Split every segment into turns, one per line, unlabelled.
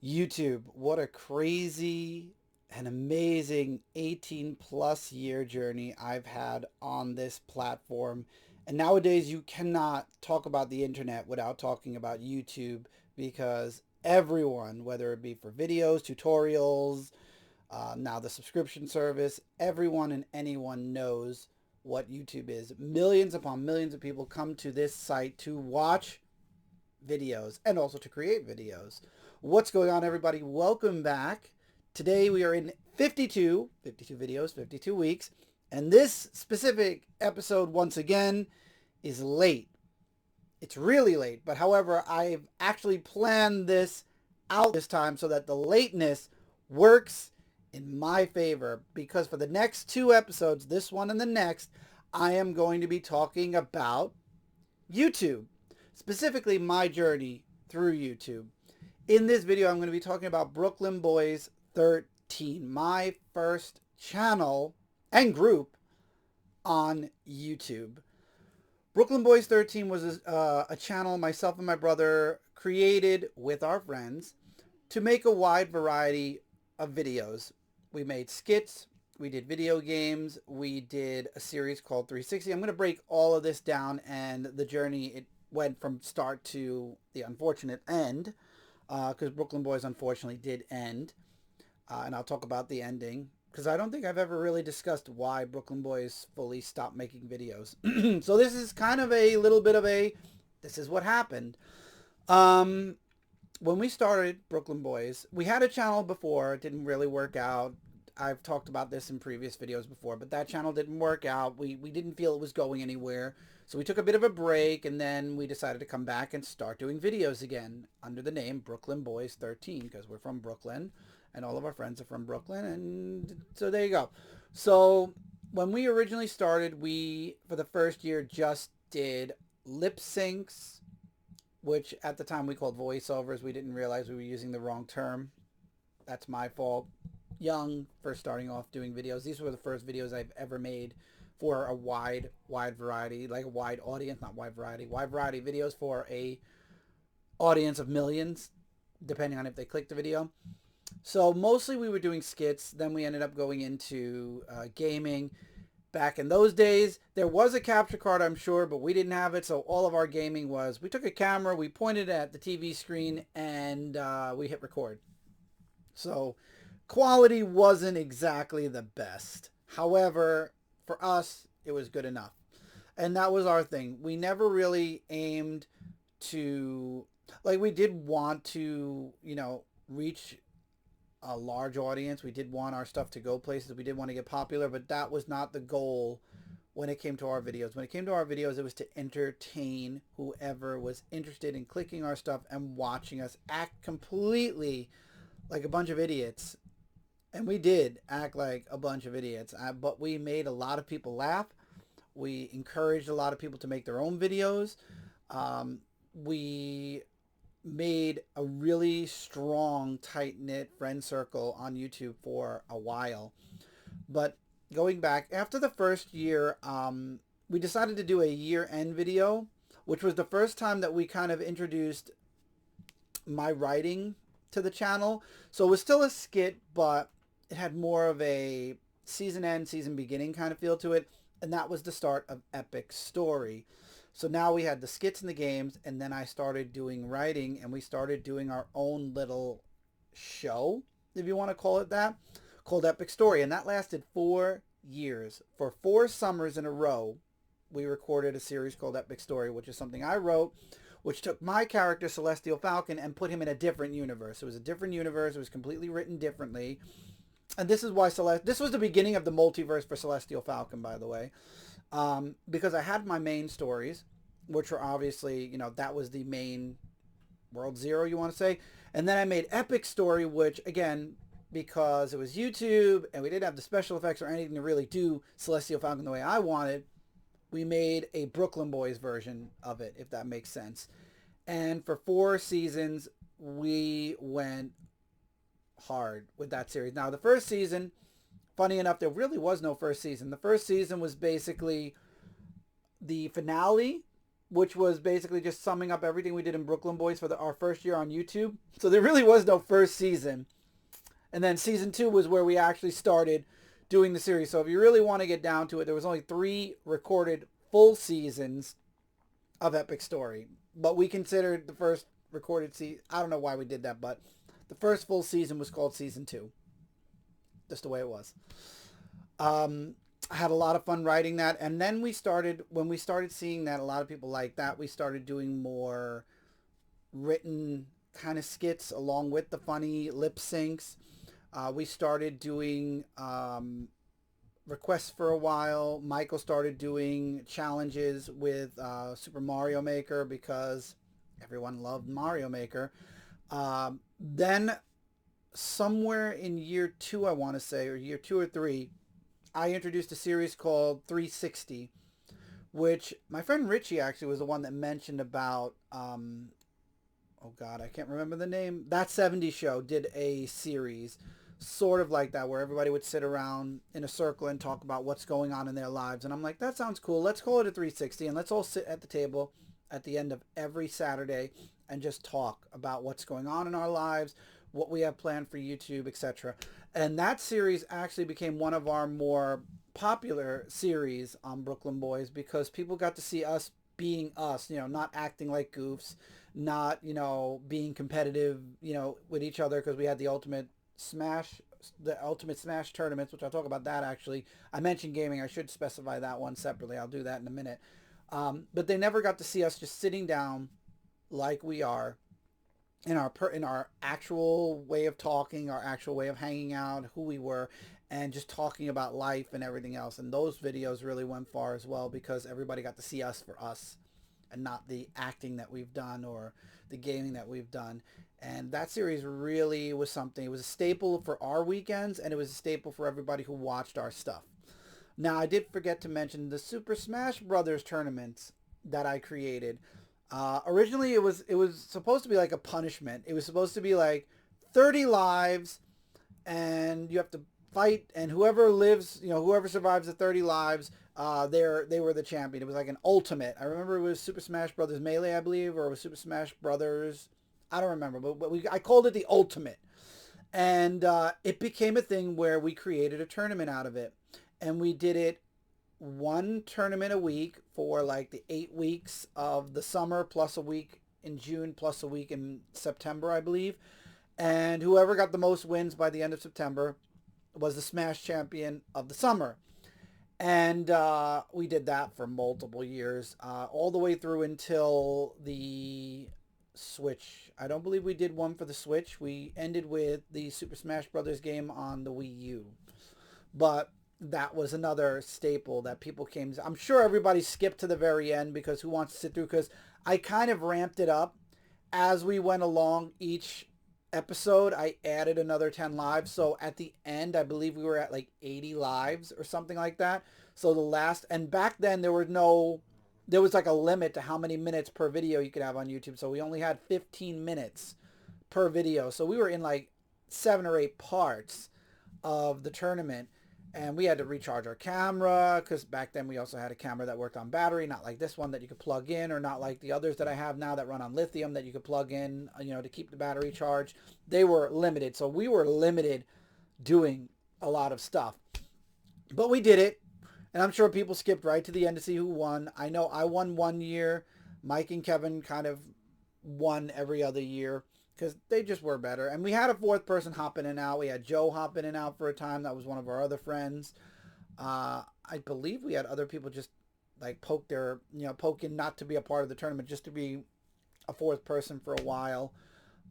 YouTube, what a crazy and amazing 18 plus year journey I've had on this platform. And nowadays, you cannot talk about the internet without talking about YouTube because everyone, whether it be for videos, tutorials, now the subscription service, everyone and anyone knows what YouTube is. Millions upon millions of people come to this site to watch videos and also to create videos. What's going on, everybody? Welcome back. Today we are in 52 videos, 52 weeks, and this specific episode once again is late. It's really late, but however, I've actually planned this out this time so that the lateness works in my favor, because for the next two episodes, this one and the next, I am going to be talking about YouTube, specifically my journey through YouTube. In this video, I'm going to be talking about BrooklynBoyz13, my first channel and group on YouTube. BrooklynBoyz13 was a channel myself and my brother created with our friends to make a wide variety of videos. We made skits, we did video games, we did a series called 360. I'm going to break all of this down and the journey it went from start to the unfortunate end, because Brooklyn Boys unfortunately did end, and I'll talk about the ending because I don't think I've ever really discussed why Brooklyn Boys fully stopped making videos. So this is kind of a little bit of a, this is what happened. When we started Brooklyn Boys, we had a channel before. It didn't really work out. I've talked about this in previous videos before, but that channel didn't work out. We didn't feel it was going anywhere. So we took a bit of a break, and then we decided to come back and start doing videos again under the name BrooklynBoyz13, because we're from Brooklyn and all of our friends are from Brooklyn. And so there you go. So when we originally started, we, for the first year, just did lip syncs, which at the time we called voiceovers. We didn't realize we were using the wrong term. That's my fault. Young, first starting off doing videos. These were the first videos I've ever made for a wide variety, like a wide audience, not wide variety videos for a audience of millions, depending on if they click the video. So mostly we were doing skits. Then we ended up going into gaming. Back in those days, there was a capture card, I'm sure, but we didn't have it. So all of our gaming was, we took a camera, we pointed it at the TV screen, and we hit record. So quality wasn't exactly the best. However, for us, it was good enough. And that was our thing. We never really aimed to, like, we did want to, reach a large audience. We did want our stuff to go places. We did want to get popular, but that was not the goal when it came to our videos. When it came to our videos, it was to entertain whoever was interested in clicking our stuff and watching us act completely like a bunch of idiots. And we did act like a bunch of idiots, but we made a lot of people laugh. We encouraged a lot of people to make their own videos. We made a really strong, tight-knit friend circle on YouTube for a while. But going back, after the first year, we decided to do a year-end video, which was the first time that we kind of introduced my writing to the channel. So it was still a skit, but it had more of a season end, season beginning kind of feel to it. And that was the start of Epic Story. So now we had the skits and the games, and then I started doing writing, and we started doing our own little show, if you want to call it that, called Epic Story. And that lasted 4 years. For 4 summers in a row, we recorded a series called Epic Story, which is something I wrote, which took my character, Celestial Falcon, and put him in a different universe. It was a different universe. It was completely written differently. And this is why this was the beginning of the multiverse for Celestial Falcon, by the way. Because I had my main stories, which were obviously, that was the main World Zero, you want to say. And then I made Epic Story, which, again, because it was YouTube and we didn't have the special effects or anything to really do Celestial Falcon the way I wanted, we made a Brooklyn Boys version of it, if that makes sense. And for 4 seasons, we went hard with that series. Now, the first season, funny enough, there really was no first season. The first season was basically the finale which was basically just summing up everything we did in Brooklyn Boys for our first year on YouTube. So there really was no first season. And then season 2 was where we actually started doing the series. So if you really want to get down to it, there was only 3 recorded full seasons of Epic Story. But we considered the first recorded season, I don't know why we did that, but the first full season was called season 2. Just the way it was. I had a lot of fun writing that. And then when we started seeing that a lot of people liked that, we started doing more written kind of skits along with the funny lip syncs. We started doing requests for a while. Michael started doing challenges with Super Mario Maker because everyone loved Mario Maker. Then somewhere in year 2, I want to say, or year 2 or 3, I introduced a series called 360, which my friend Richie actually was the one that mentioned about, oh God, I can't remember the name. That 70s Show did a series sort of like that where everybody would sit around in a circle and talk about what's going on in their lives. And I'm like, that sounds cool. Let's call it a 360 and let's all sit at the table at the end of every Saturday and just talk about what's going on in our lives, what we have planned for YouTube, etc. And that series actually became one of our more popular series on Brooklyn Boys because people got to see us being us, not acting like goofs, not, being competitive, with each other because we had the Ultimate Smash tournaments, which I'll talk about that actually. I mentioned gaming. I should specify that one separately. I'll do that in a minute. But they never got to see us just sitting down like we are in our actual way of talking, our actual way of hanging out, who we were, and just talking about life and everything else. And those videos really went far as well because everybody got to see us for us and not the acting that we've done or the gaming that we've done. And that series really was something. It was a staple for our weekends, and it was a staple for everybody who watched our stuff. Now, I did forget to mention the Super Smash Brothers tournaments that I created. Originally, it was supposed to be like a punishment. It was supposed to be like 30 lives, and you have to fight, and whoever lives, whoever survives the 30 lives, they were the champion. It was like an ultimate. I remember it was Super Smash Brothers Melee, I believe, or it was Super Smash Brothers. I don't remember, but I called it the ultimate. And it became a thing where we created a tournament out of it. And we did it one tournament a week for like the 8 weeks of the summer, plus a week in June, plus a week in September, I believe. And whoever got the most wins by the end of September was the Smash champion of the summer. And we did that for multiple years, all the way through until the Switch. I don't believe we did one for the Switch. We ended with the Super Smash Brothers game on the Wii U. But that was another staple that people came. I'm sure everybody skipped to the very end because who wants to sit through? Because I kind of ramped it up as we went along each episode. I added another 10 lives. So at the end, I believe we were at like 80 lives or something like that. So the last, and back then there was like a limit to how many minutes per video you could have on YouTube. So we only had 15 minutes per video. So we were in like 7 or 8 parts of the tournament. And we had to recharge our camera because back then we also had a camera that worked on battery, not like this one that you could plug in, or not like the others that I have now that run on lithium that you could plug in, to keep the battery charged. They were limited. So we were limited doing a lot of stuff. But we did it. And I'm sure people skipped right to the end to see who won. I know I won one year. Mike and Kevin kind of won every other year because they just were better. And we had a 4th person hop in and out. We had Joe hop in and out for a time. That was one of our other friends. I believe we had other people just like poke in not to be a part of the tournament, just to be a 4th person for a while.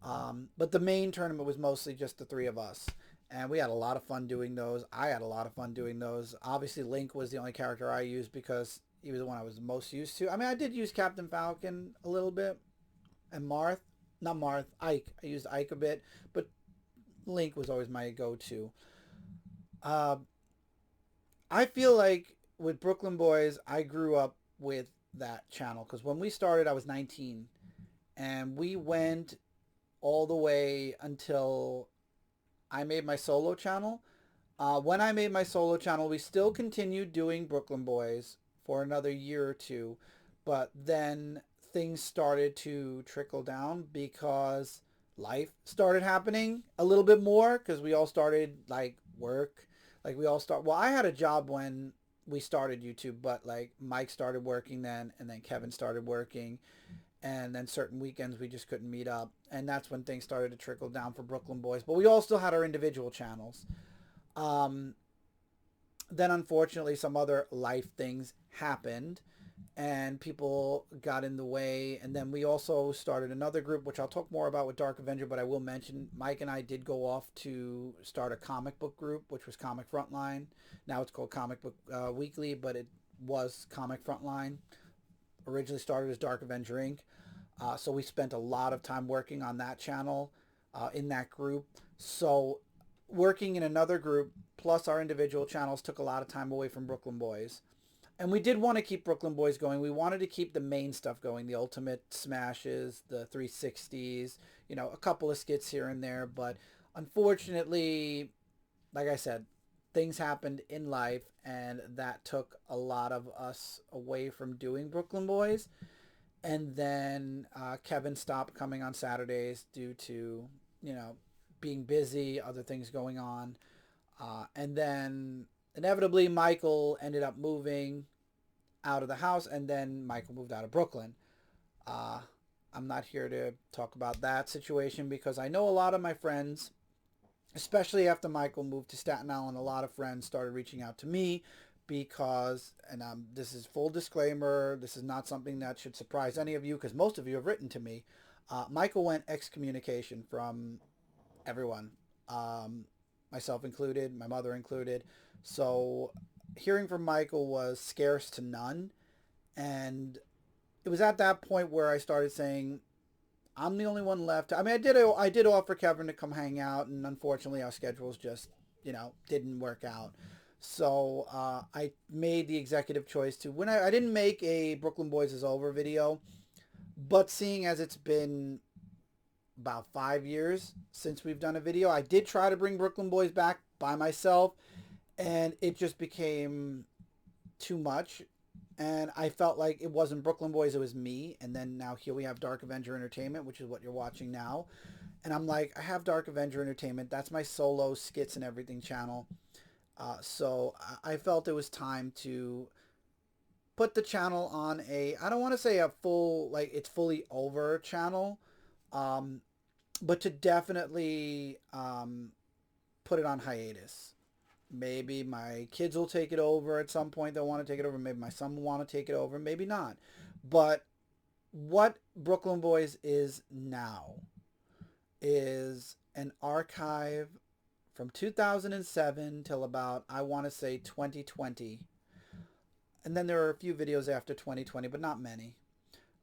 But the main tournament was mostly just the 3 of us. And we had a lot of fun doing those. I had a lot of fun doing those. Obviously, Link was the only character I used because he was the one I was most used to. I mean, I did use Captain Falcon a little bit. And Ike. I used Ike a bit. But Link was always my go-to. I feel like with Brooklyn Boys, I grew up with that channel. Because when we started, I was 19. And we went all the way until I made my solo channel. When I made my solo channel, we still continued doing Brooklyn Boys for another year or two. But then things started to trickle down because life started happening a little bit more, because we all started like work. Like we all start. Well, I had a job when we started YouTube, but like Mike started working then, and then Kevin started working, and then certain weekends we just couldn't meet up, and that's when things started to trickle down for Brooklyn Boys. But we all still had our individual channels. Um, then unfortunately some other life things happened, and people got in the way, and then we also started another group, which I'll talk more about with Dark Avenger, but I will mention Mike and I did go off to start a comic book group, which was Comic Frontline. Now it's called Comic Book Weekly, but it was Comic Frontline. Originally started as Dark Avenger Inc. So we spent a lot of time working on that channel, in that group. So working in another group plus our individual channels took a lot of time away from Brooklyn Boys. And we did want to keep Brooklyn Boys going. We wanted to keep the main stuff going, the Ultimate Smashes, the 360s, you know, a couple of skits here and there. But unfortunately, like I said, things happened in life, and that took a lot of us away from doing Brooklyn Boys. And then Kevin stopped coming on Saturdays due to, you know, being busy, other things going on. And then inevitably Michael ended up moving out of the house, and then Michael moved out of Brooklyn. I'm not here to talk about that situation, because I know a lot of my friends, especially after Michael moved to Staten Island, a lot of friends started reaching out to me because, and this is full disclaimer, this is not something that should surprise any of you, because most of you have written to me. Michael went excommunication from everyone, myself included, my mother included. So hearing from Michael was scarce to none. And it was at that point where I started saying, I'm the only one left. I mean, I did offer Kevin to come hang out, and unfortunately our schedules just, you know, didn't work out. So I made the executive choice to, when I didn't make a Brooklyn Boys is Over video, but seeing as it's been about 5 years since we've done a video, I did try to bring Brooklyn Boys back by myself, and it just became too much. And I felt like it wasn't Brooklyn Boys, it was me. And then now here we have Dark Avenger Entertainment, which is what you're watching now. And I'm like, I have Dark Avenger Entertainment. That's my solo skits and everything channel. So I felt it was time to put the channel on a, I don't want to say a full, like it's fully over channel, but to definitely put it on hiatus. Maybe my kids will take it over at some point. They'll want to take it over. Maybe my son will want to take it over. Maybe not. But what Brooklyn Boys is now is an archive from 2007 till about, I want to say 2020. And then there are a few videos after 2020, but not many.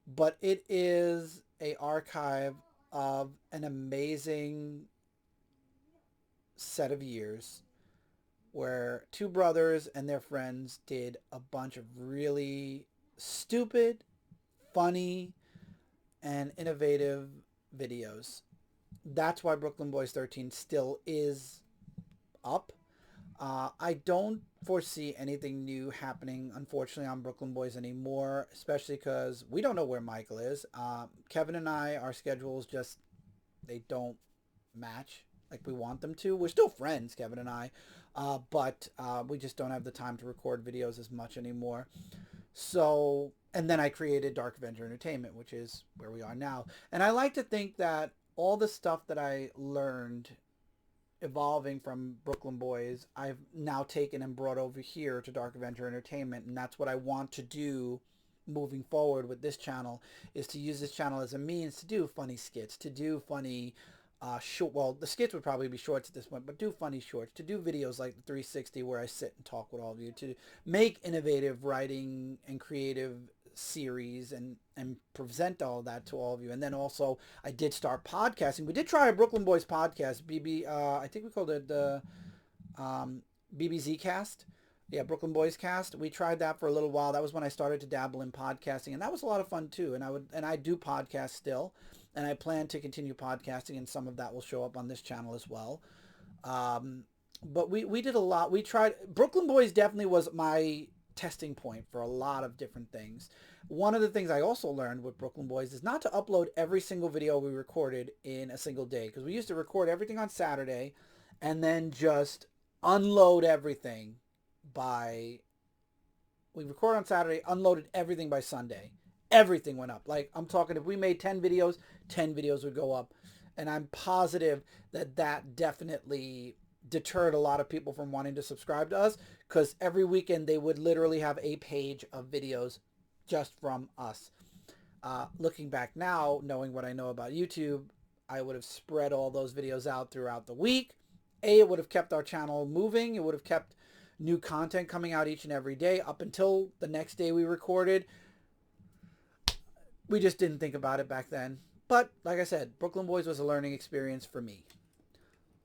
But it is a archive of an amazing set of years where two brothers and their friends did a bunch of really stupid, funny, and innovative videos. That's why Brooklyn Boys 13 still is up. I don't foresee anything new happening, unfortunately, on Brooklyn Boys anymore, especially because we don't know where Michael is. Kevin and I, our schedules just, they don't match like we want them to. We're still friends, Kevin and I, but we just don't have the time to record videos as much anymore. So, and then I created Dark Avenger Entertainment, which is where we are now. And I like to think that all the stuff that I learned evolving from Brooklyn Boys, I've now taken and brought over here to Dark Avenger Entertainment, and that's what I want to do moving forward with this channel, is to use this channel as a means to do funny skits, to do funny short, well, the skits would probably be shorts at this point, but do funny shorts, to do videos like the 360 where I sit and talk with all of you, to make innovative writing and creative series and present all that to all of you. And then also I did start podcasting. We did try a Brooklyn Boys podcast, I think we called it the BBZ cast. Yeah, Brooklyn Boys cast. We tried that for a little while. That was when I started to dabble in podcasting, and that was a lot of fun too. And I do podcast still, and I plan to continue podcasting, and some of that will show up on this channel as well. But we did a lot. We tried. Brooklyn Boys definitely was my testing point for a lot of different things. One of the things I also learned with Brooklyn Boys is not to upload every single video we recorded in a single day, because we used to record everything on Saturday and then just unload everything by, we record on Saturday, unloaded everything by Sunday. Everything went up. Like, I'm talking, if we made 10 videos, 10 videos would go up. And I'm positive that that definitely deterred a lot of people from wanting to subscribe to us, because every weekend they would literally have a page of videos just from us. Looking back now, knowing what I know about YouTube, I would have spread all those videos out throughout the week. It would have kept our channel moving. It would have kept new content coming out each and every day up until the next day we recorded. We just didn't think about it back then. But like I said, Brooklyn Boys was a learning experience for me.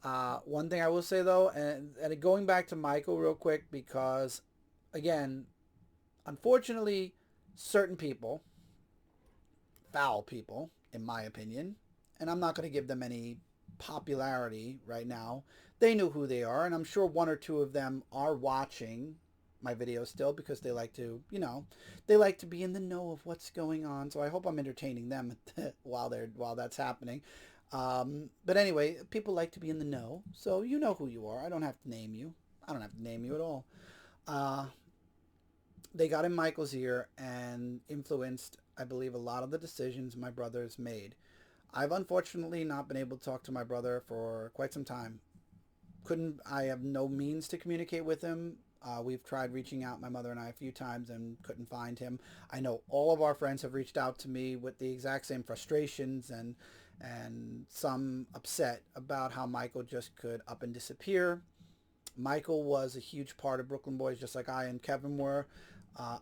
One thing I will say though, and going back to Michael real quick, because again, unfortunately, certain people, foul people, in my opinion, and I'm not going to give them any popularity right now. They know who they are, and I'm sure one or two of them are watching my videos still, because they like to, they like to be in the know of what's going on. So I hope I'm entertaining them while that's happening. But anyway, people like to be in the know, so you know who you are. I don't have to name you. I don't have to name you at all. They got in Michael's ear and influenced, I believe, a lot of the decisions my brother's made. I've unfortunately not been able to talk to my brother for quite some time. I have no means to communicate with him. We've tried reaching out, my mother and I, a few times and couldn't find him. I know all of our friends have reached out to me with the exact same frustrations and some upset about how Michael just could up and disappear. Michael was a huge part of Brooklyn Boys, just like I and Kevin were.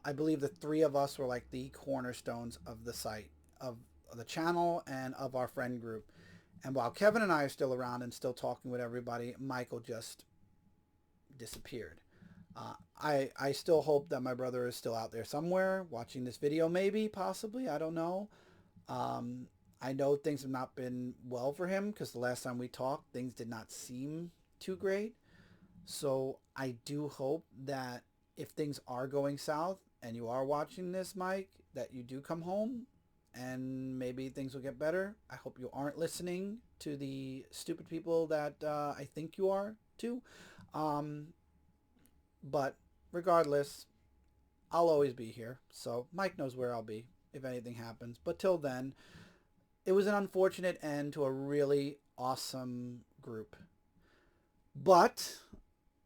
I believe the three of us were like the cornerstones of the site, of the channel, and of our friend group. And while Kevin and I are still around and still talking with everybody, Michael just disappeared. I still hope that my brother is still out there somewhere watching this video, maybe, possibly, I don't know. I know things have not been well for him, because the last time we talked, things did not seem too great. So I do hope that if things are going south and you are watching this, Mike, that you do come home and maybe things will get better. I hope you aren't listening to the stupid people that I think you are too. But regardless, I'll always be here. So Mike knows where I'll be if anything happens. But till then, it was an unfortunate end to a really awesome group. But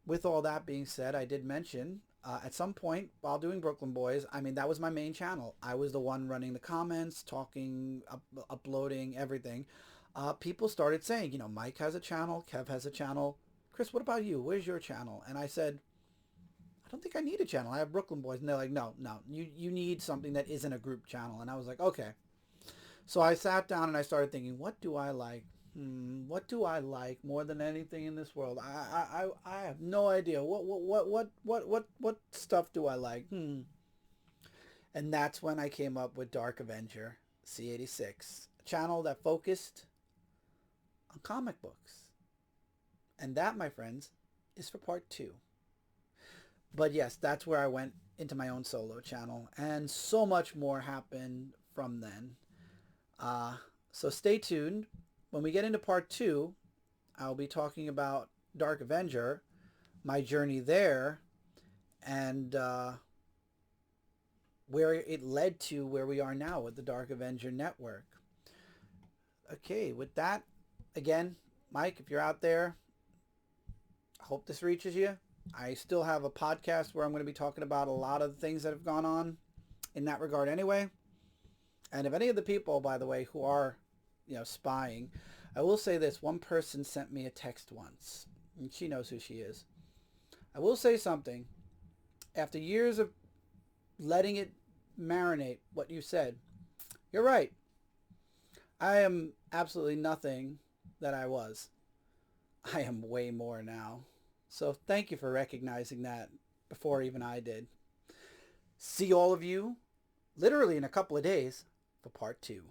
with all that being said, I did mention at some point while doing Brooklyn Boys, I mean, that was my main channel. I was the one running the comments, talking, uploading, everything. People started saying, Mike has a channel, Kev has a channel. Chris, what about you? Where's your channel? And I said, I don't think I need a channel. I have Brooklyn Boys. And they're like, no, you need something that isn't a group channel. And I was like, okay. So I sat down and I started thinking, what do I like? What do I like more than anything in this world? I have no idea. What stuff do I like? And that's when I came up with Dark Avenger C86, a channel that focused on comic books. And that, my friends, is for part 2. But yes, that's where I went into my own solo channel, and so much more happened from then. So stay tuned. When we get into part 2, I'll be talking about Dark Avenger, my journey there, and where it led to where we are now with the Dark Avenger Network. Okay, with that, again, Mike, if you're out there, I hope this reaches you. I still have a podcast where I'm going to be talking about a lot of the things that have gone on in that regard anyway. And if any of the people, by the way, who are, spying, I will say this. One person sent me a text once, and she knows who she is. I will say something. After years of letting it marinate what you said, you're right. I am absolutely nothing that I was. I am way more now. So thank you for recognizing that before even I did. See all of you literally in a couple of days for part 2.